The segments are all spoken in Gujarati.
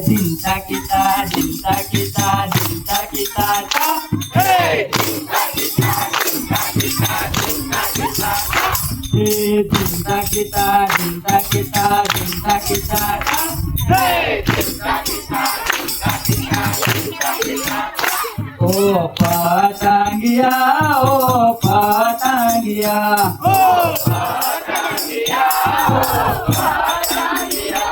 Dinta kita, dinta kita, dinta kita, hey! Dinta kita, dinta kita, dinta kita, dinta kita, dinta kita, dinta kita, hey! Dinta kita, dinta kita, dinta kita. Oh Patangia, oh Patangia, oh Patangia, oh Patangia.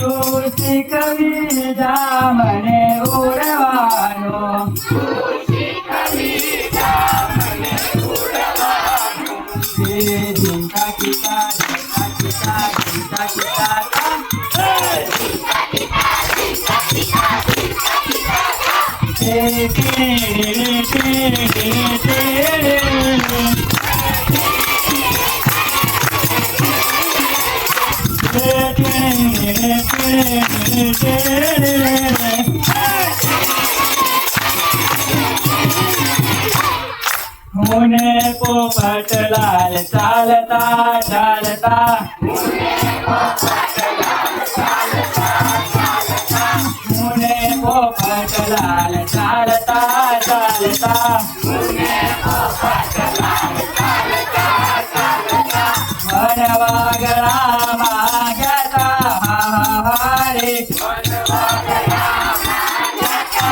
तुलसी कवी जामने उड़वानो, तुलसी कवी जामने उड़वानो। जिंता किता, जिंता किता, जिंता किता, जिंता किता, जिंता किता, जिंता किता। मुने पोपट लाल चालता चालता, मुने पोपट लाल चालता चालता, मुने पोपट लाल चालता चालता, मुने पोपट लाल चालता चालता। वनवागला मागता हरे, वनवागला मागता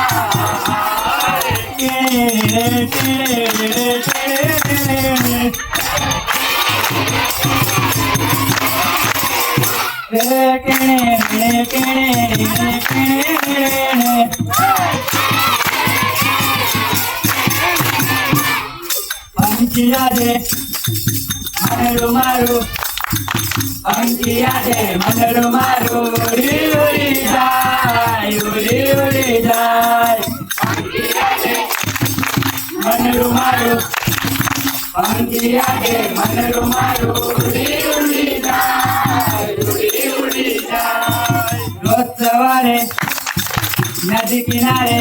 हरे। पंखिया दे मनरु मारू, पंखिया दे मनरु मारू, उड़ी उड़ी जाए, उड़ी उड़ी जाए। पंखिया दे मनरु मारू, पंखिया दे मनरु मारू, उड़ी उड़ी जाए, उड़ी उड़ी जाए। रोज सवारे नदी किनारे,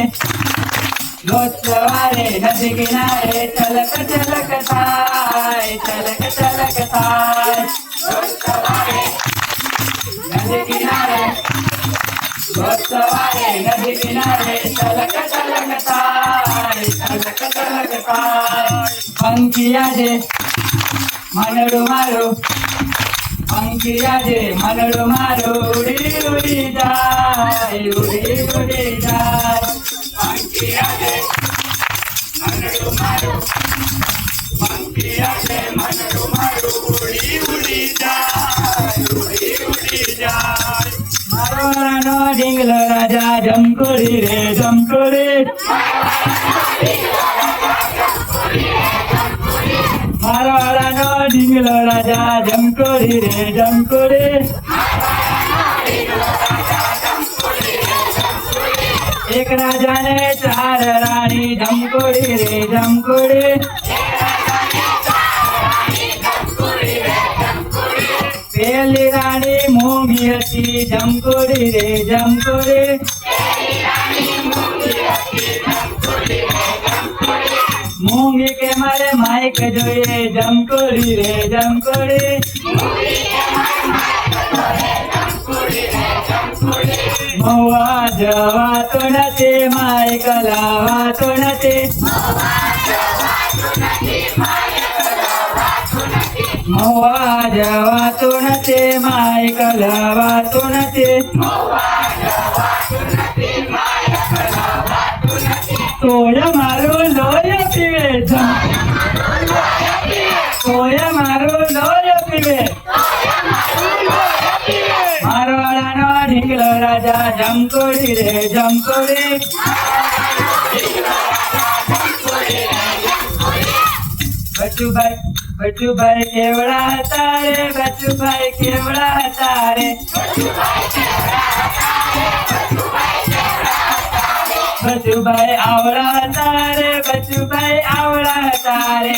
रोज सवारे नदी किनारे, चलक चलक थाय, चलक चलक थाय। रोज सवारे नदी किनारे, रोज सवारे नदी किनारे, चलक चलक थाय, चलक चलक थाय। पंखिया दे मनरु मारू, पंखिया दे मनरु मारू, उड़ी उड़ी जाए, उड़ी उड़ी जाए। पंखिया दे मनरु मारू, पंखिया दे मनरु मारू, उड़ी उड़ी जाए, उड़ी उड़ी जाए। मारो रानो डिंगलो राजा जमकुरी रे जमकुरी, मारो रानो डिंगलो राजा जमकुरी रे जमकुरी। एक राजा ने चार रानी जमकुरी रे जमकुरी, पहली रानी मूंगी हती जमकुरी रे जमकुरी, मूंगी के मारे माइक जोए जमकुरी रे जमकुरी, महुआ जवा तो नते माइक लावा तो नते, महुआ जवा तो नते माइक लावा तो नते। તોય મારું લોહી પીવે તોય મારું લોહી પીવે મારવાડાનો ઢીંગલો રાજા જમકોડી રે જમકોડી બચુભાઈ કેવડા હતા રે બચુભાઈ કેવડા હતા રે બચુભાઈ આવડા હતા રે બચુભાઈ આવડા હતા રે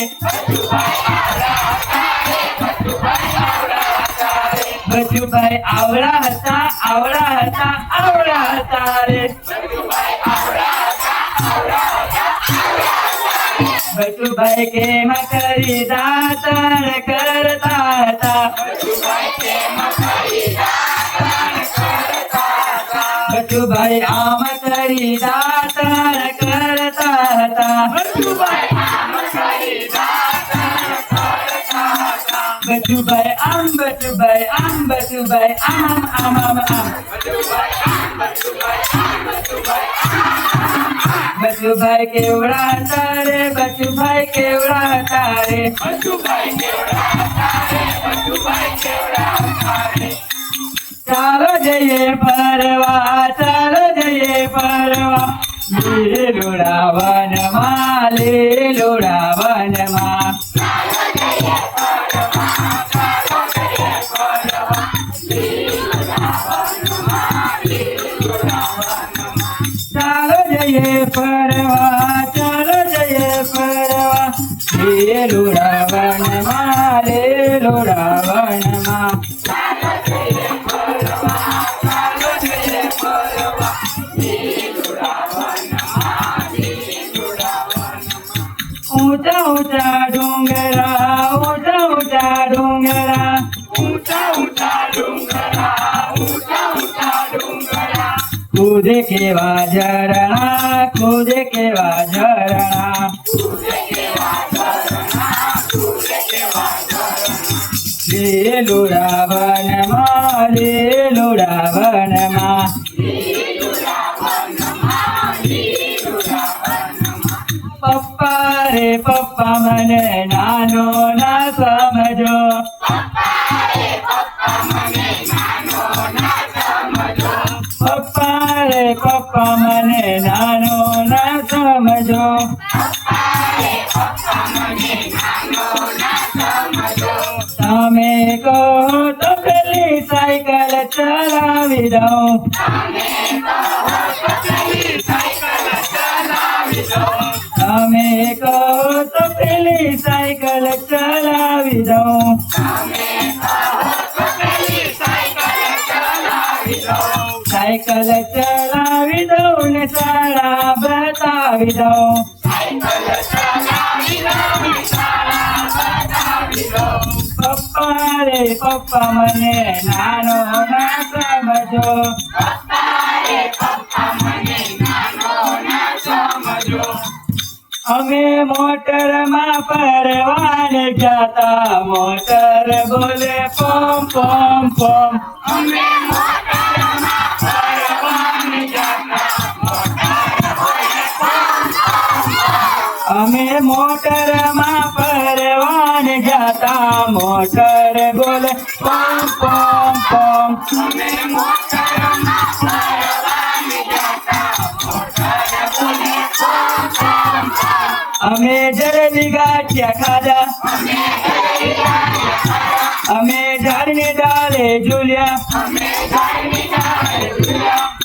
બચુભાઈ આવડા હતા આવડા હતા આવડા હતા રે બચુભાઈ કેમ કરી દાતણ કરતા હતા બચુભાઈ આમ કરી દાતણ કરતા હતા બચુભાઈ આમ બચુભાઈ આમ આમ આમ આમ બચુભાઈ કેવડા હતા રે બચુભાઈ કેવડા હતા રે ચાલો જઈએ ફરવા ચાલો જઈએ ફરવા લીલુડા વનમાં લીલુડા વનમાં ચાલો જઈએ ફરવા ચાલો જઈએ ફરવા લીલુડા વનમાં લીલુડા વનમાં ઊંચા ઊંચા ડુંગરા ઊંચા ઊંચા ડુંગરા કૂદે કેવા ઝરણા કૂદે કેવા ઝરણા લીલુડા વનમાં લીલુડા વનમાં પપ્પા રે પપ્પા મને નાનો ના સમજો પપ્પા રે પપ્પા મને નાનો ના સમજો તમે કહો તો પેલી સાયકલ ચલાવી દઉં તમે કહો તો પેલી સાયકલ ચલાવી દઉં સાયકલ ચલાવી દઉં ને શાળા બતાવી દઉં પપ્પા રે પપ્પા મને નાનો ના સમજો અમે મોટરમાં પરવાને જાતા મોટર બોલે પોમ પોમ પોમ અમે મોટરમાં પરવાને જાતા મોટર બોલે પોમ પોમ પોમ અમે જલેબી ગાંઠિયા ખાધા અમે ઝાડની ડાળે ઝૂલ્યા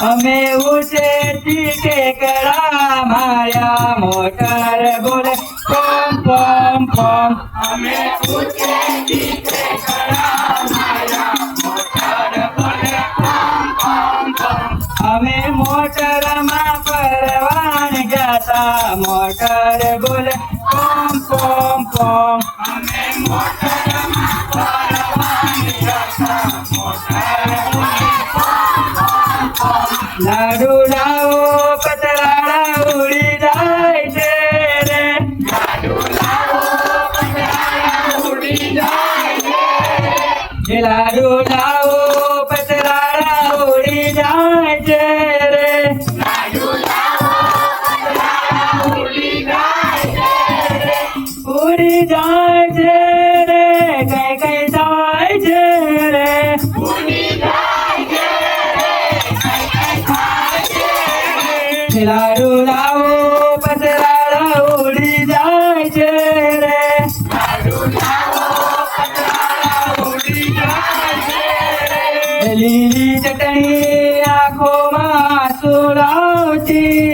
અમે ઊંચેથી ટેકરા માર્યા મોટર બોલે પોમ પોમ પોમ અમે ઊંચેથી ટેકરા માર્યા મોટર બોલે પોમ પોમ પોમ અમે મોટરમાં પરવાન જાતા મોટર બોલે પોમ પોમ પોમ અમે મોટરમાં પરવાન જાતા મોટર બોલે પોમ પોમ પોમ લાડુ લાવો પતરાડા ઉડી જાય છે રે લાડુ લાવો પતરાડા ઉડી જાય છે લાડુ લાવો પતરાડા ઉડી જાય છે રે લાડુ લાવો પતરાડા જાય છે રે કઈ કઈ થાય છે રે લાડુ લાવો પતરાળા ઉડી જાય છે રે લીલી ચટણી આંખોમાં આંસુ લાવતી